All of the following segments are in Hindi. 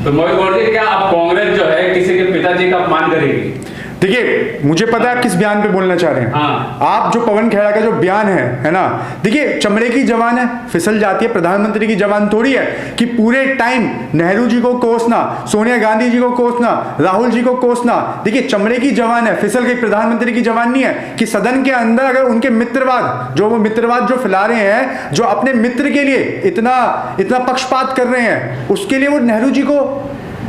तो मोहित गौड़ जी, क्या अब कांग्रेस जो है किसी के पिताजी का अपमान करेगी? देखिए, मुझे पता है आप किस बयान पे बोलना चाह रहे हैं। हाँ। आप जो पवन खेड़ा का जो बयान है ना, देखिए चमड़े की जवान है, फिसल जाती है। प्रधानमंत्री की जवान थोड़ी है कि पूरे टाइम नेहरू जी को कोसना, सोनिया गांधी जी को कोसना, राहुल जी को कोसना। देखिए चमड़े की जवान है, फिसल गई। प्रधानमंत्री की जवान नहीं है कि सदन के अंदर अगर उनके मित्रवाद, जो वो मित्रवाद जो फैला रहे हैं, जो अपने मित्र के लिए इतना इतना पक्षपात कर रहे हैं, उसके लिए वो नेहरू जी को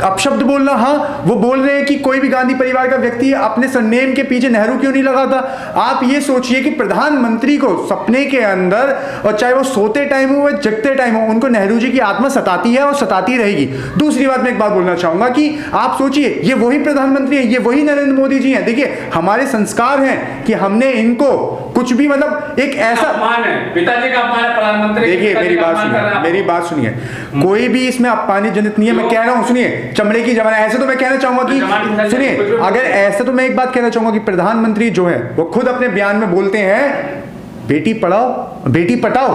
अपशब्द बोलना। हाँ, वो बोल रहे हैं कि कोई भी गांधी परिवार का व्यक्ति अपने सरनेम के पीछे नेहरू क्यों नहीं लगाता। आप ये सोचिए कि प्रधानमंत्री को सपने के अंदर, और चाहे वो सोते टाइम हो या जगते टाइम हो, उनको नेहरू जी की आत्मा सताती है और सताती रहेगी। दूसरी बात मैं एक बात बोलना चाहूंगा कि आप सोचिए, ये वही प्रधानमंत्री है, ये वही नरेंद्र मोदी जी हैं। देखिए हमारे संस्कार हैं कि हमने इनको कुछ भी, मतलब एक ऐसा अपमान है, पिताजी का अपमान है प्रधानमंत्री। देखिए मेरी बात सुनिए, कोई भी इसमें अपमानजनित नहीं है। मैं कह रहा हूं, सुनिए, चमड़े की जवान। ऐसे तो मैं कहना चाहूंगा कि सुनिए, अगर ऐसे तो मैं एक बात कहना चाहूंगा कि प्रधानमंत्री जो है वो खुद अपने बयान में बोलते हैं बेटी पढ़ाओ बेटी पटाओ।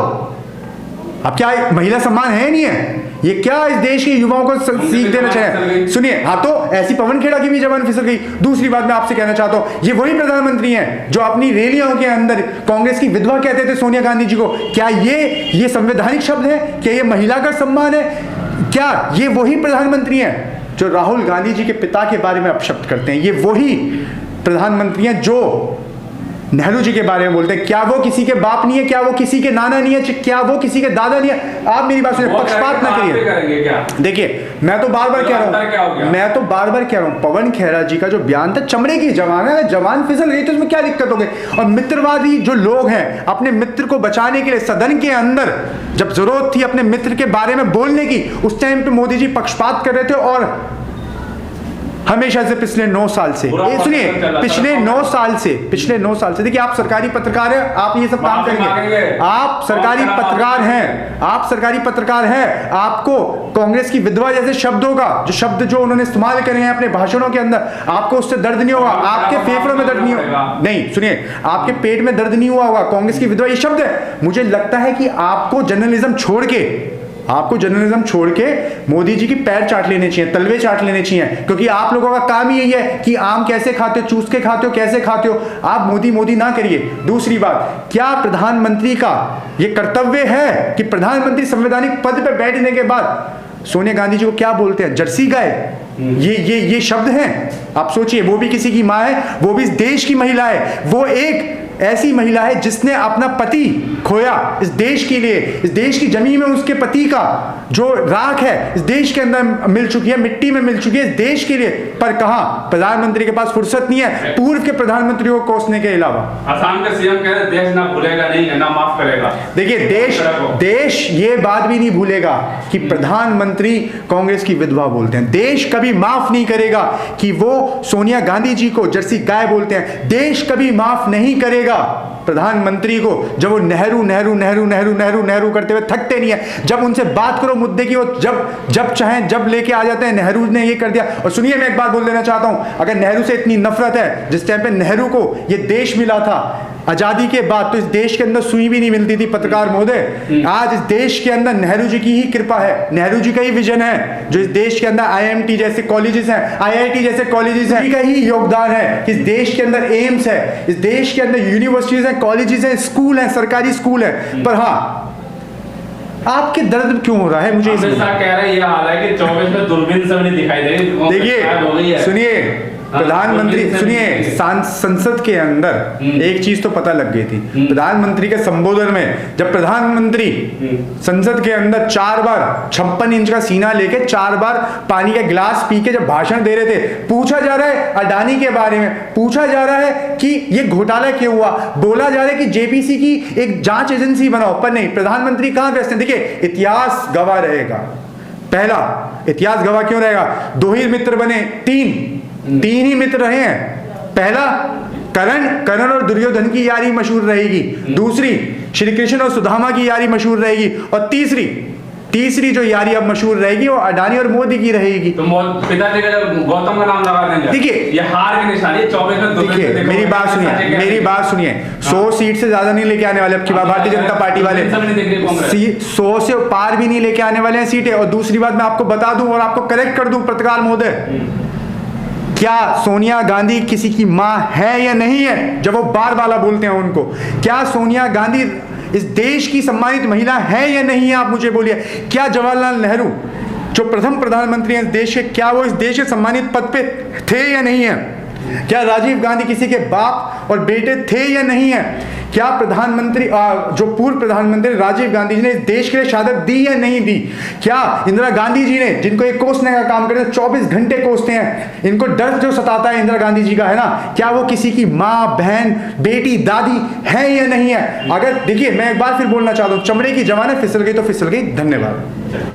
अब क्या महिला सम्मान है नहीं है? ये क्या इस देश के युवाओं को सीख देना चाहिए? सुनिए, हाँ, तो ऐसी पवन खेड़ा की भी जवान फिसल गई। दूसरी बात मैं आपसे कहना चाहता हूं, ये वही प्रधानमंत्री हैं जो अपनी रैलियों के अंदर कांग्रेस की विधवा कहते थे सोनिया गांधी जी को। क्या ये संवैधानिक शब्द है? क्या ये महिला का सम्मान है? क्या ये वही प्रधानमंत्री हैं जो राहुल गांधी जी के पिता के बारे में अपशब्द करते हैं? ये वही प्रधानमंत्री हैं जो नेहरू जी के बारे में बोलते हैं। क्या वो किसी के बाप नहीं है? क्या वो किसी के नाना नहीं है? क्या वो किसी के दादा नहीं है? आप मेरी बात सुनिए, पक्षपात ना करिए। देखिए मैं तो बार बार कह रहा हूं, पवन खेड़ा जी का जो बयान था, चमड़े की जवान है, जवान फिसल गई तो उसमें क्या दिक्कत हो गई? और मित्रवादी जो लोग हैं, अपने मित्र को बचाने के लिए सदन के अंदर जब जरूरत थी अपने मित्र के बारे में बोलने की, उस टाइम पे मोदी जी पक्षपात कर रहे थे। और हमेशा से पिछले 9 साल से, सुनिए, पिछले 9 साल से देखिए, आप सरकारी पत्रकार हैं, आप ये सब काम करेंगे। आप सरकारी पत्रकार हैं, आपको कांग्रेस की विधवा जैसे शब्दों का जो उन्होंने इस्तेमाल करे हैं अपने भाषणों के अंदर, आपको उससे दर्द नहीं होगा, आपके फेफड़ों में दर्द नहीं होगा, नहीं सुनिए, आपके पेट में दर्द नहीं हुआ होगा। कांग्रेस की विधवा ये शब्द है। मुझे लगता है कि आपको जर्नलिज्म छोड़ के मोदी जी की पैर चाट लेने चाहिए, तलवे चाट लेने चाहिए, क्योंकि आप लोगों का काम ही यही है कि आम कैसे खाते हो, चूस के खाते हो, कैसे खाते हो। आप मोदी ना करिए। दूसरी बात, क्या प्रधानमंत्री का यह कर्तव्य है कि प्रधानमंत्री संवैधानिक पद पर बैठने के बाद सोनिया गांधी जी को क्या बोलते हैं? जर्सी गाय। ये शब्द हैं। आप सोचिए, वो भी किसी की मां है, वो भी इस देश की महिला है, वो एक ऐसी महिला है जिसने अपना पति खोया इस देश के लिए। इस देश की जमीन में उसके पति का जो राख है इस देश के अंदर मिल चुकी है, मिट्टी में मिल चुकी है इस देश के लिए। पर कहां प्रधानमंत्री के पास फुर्सत नहीं है पूर्व के प्रधानमंत्री को कोसने के अलावा। असम के सीएम कह रहे देश ना भूलेगा, नहीं ना माफ करेगा। देखिए देश ये बात भी नहीं भूलेगा कि प्रधानमंत्री कांग्रेस की विधवा बोलते हैं। देश कभी माफ नहीं करेगा कि वो सोनिया गांधी जी को जर्सी गाय बोलते हैं। देश कभी माफ नहीं करेगा प्रधानमंत्री को जब वो नेहरू करते हुए थकते नहीं है। जब उनसे बात करो मुद्दे की, वो जब चाहें जब लेके आ जाते हैं, नेहरू ने ये कर दिया। और सुनिए, मैं एक बात बोल देना चाहता हूं, अगर नेहरू से इतनी नफरत है, जिस टाइम पे नेहरू को ये देश मिला था आजादी के बाद, तो इस देश के अंदर सुई भी नहीं मिलती थी पत्रकार महोदय। आज इस देश के अंदर नेहरू जी की ही कृपा है, नेहरू जी का ही विजन है, जो इस देश के अंदर IMT जैसे कॉलेजेस हैं, IIT जैसे कॉलेजेस हैं, का ही योगदान है। इस देश के अंदर एम्स है, इस देश के अंदर यूनिवर्सिटीज हैं, कॉलेजेस हैं, स्कूल हैं, सरकारी स्कूल है। पर हाँ, आपके दर्द क्यों हो रहा है? मुझे कह रहे हैं ये हाल है कि 24 में दूरबीन से नहीं दिखाई दे रही। देखिए सुनिए, प्रधानमंत्री सुनिए, संसद के अंदर एक चीज तो पता लग गई थी। प्रधानमंत्री के संबोधन में जब प्रधानमंत्री संसद के अंदर 4 बार 56 इंच का सीना लेके 4 बार पानी का गिलास पी के जब भाषण दे रहे थे, पूछा जा रहा है अडानी के बारे में, पूछा जा रहा है कि ये घोटाला क्यों हुआ, बोला जा रहा है कि JPC की एक जांच एजेंसी बनाओ, पर नहीं, प्रधानमंत्री कहां व्यस्त हैं? देखिए, इतिहास गवाह रहेगा। पहला, इतिहास गवाह क्यों रहेगा? 2 ही मित्र बने, 3 ही मित्र रहे हैं। पहला, कर्ण और दुर्योधन की यारी मशहूर रहेगी। दूसरी, श्री कृष्ण और सुदामा की यारी मशहूर रहेगी। और तीसरी, तीसरी जो यारी अब मशहूर रहेगी वो अडानी और मोदी की रहेगी। तो पिताजी का गौतम का नाम लगा देंगे। देखिए ये हार की निशानी 24 में देखिए मेरी बात सुनिए 100 सीट से ज्यादा नहीं लेके आने वाले अब की बात भारतीय जनता पार्टी वाले 100 से पार भी नहीं लेके आने वाले हैं सीटें। और दूसरी बात मैं आपको बता दूं और आपको करेक्ट कर दूं पत्रकार महोदय, क्या सोनिया गांधी किसी की मां है या नहीं है? जब वो बार वाला बोलते हैं उनको, क्या सोनिया गांधी इस देश की सम्मानित महिला है या नहीं है? आप मुझे बोलिए, क्या जवाहरलाल नेहरू जो प्रथम प्रधानमंत्री हैं इस देश के, क्या वो इस देश के सम्मानित पद पे थे या नहीं है? क्या राजीव गांधी किसी के बाप और बेटे थे या नहीं है? क्या प्रधानमंत्री जो पूर्व प्रधानमंत्री राजीव गांधी जी ने इस देश के लिए शहादत दी या नहीं दी? क्या इंदिरा गांधी जी ने, जिनको एक कोसने का काम करते हैं 24 घंटे कोसते हैं, इनको डर जो सताता है इंदिरा गांधी जी का है ना, क्या वो किसी की माँ, बहन, बेटी, दादी है या नहीं है? अगर देखिए मैं एक बार फिर बोलना चाहता हूँ, चमड़े की जवान है, फिसल गई तो फिसल गई। धन्यवाद।